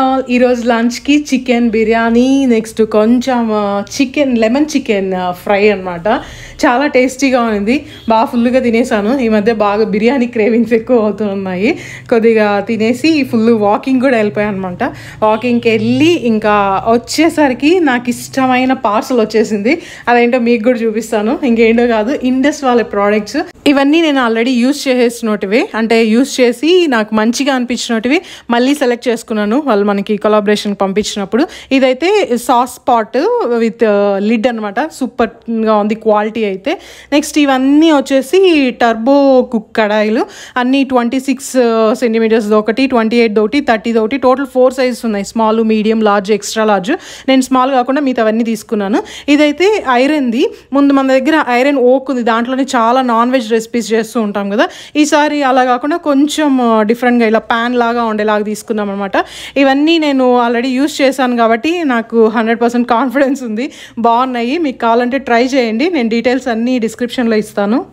All ఈరోజు లంచ్కి chicken biryani next కొంచెం లెమన్ చికెన్ ఫ్రై అనమాట. చాలా టేస్టీగా ఉంది. బాగా ఫుల్గా తినేసాను. ఈ మధ్య బాగా బిర్యానీ క్రేవింగ్స్ ఎక్కువ అవుతున్నాయి. కొద్దిగా తినేసి ఫుల్ వాకింగ్ కూడా వెళ్ళిపోయాను అనమాట. వాకింగ్కి వెళ్ళి ఇంకా వచ్చేసరికి నాకు ఇష్టమైన పార్సల్ వచ్చేసింది. అదేంటో మీకు కూడా చూపిస్తాను. ఇంకేంటో కాదు, ఇండస్ వాళ్ళ ప్రోడక్ట్స్. ఇవన్నీ నేను ఆల్రెడీ యూజ్ చేసేసినటివి, అంటే యూజ్ చేసి నాకు మంచిగా అనిపించినటివి మళ్ళీ సెలెక్ట్ చేసుకున్నాను వాళ్ళు మనకి కొలాబరేషన్ పంపించినప్పుడు. ఇదైతే సాస్ పాట్ విత్ లిడ్ అనమాట. సూపర్గా ఉంది క్వాలిటీ అయితే. నెక్స్ట్ ఇవన్నీ వచ్చేసి టర్బో కుక్ కడాయిలు. అన్నీ 26 సెంటీమీటర్స్ ఒకటి, 28 ఒకటి, 30 ఒకటి, టోటల్ 4 సైజెస్ ఉన్నాయి. Small, medium, large, extra large. నేను స్మాల్ కాకుండా మిగతావన్నీ తీసుకున్నాను. ఇదైతే ఐరన్ది. ముందు మన దగ్గర ఐరన్ ఓక్ ఉంది, దాంట్లోనే చాలా నాన్ వెజ్ రెసిపీస్ చేస్తూ ఉంటాం కదా. ఈసారి అలా కాకుండా కొంచెం డిఫరెంట్గా ఇలా ప్యాన్ లాగా ఉండేలాగా తీసుకున్నాం అనమాట. ఇవన్నీ నేను ఆల్రెడీ యూజ్ చేశాను కాబట్టి నాకు 100% కాన్ఫిడెన్స్ ఉంది. బాగున్నాయి. మీకు కావాలంటే ట్రై చేయండి. నేను డీటెయిల్స్ అన్నీ డిస్క్రిప్షన్లో ఇస్తాను.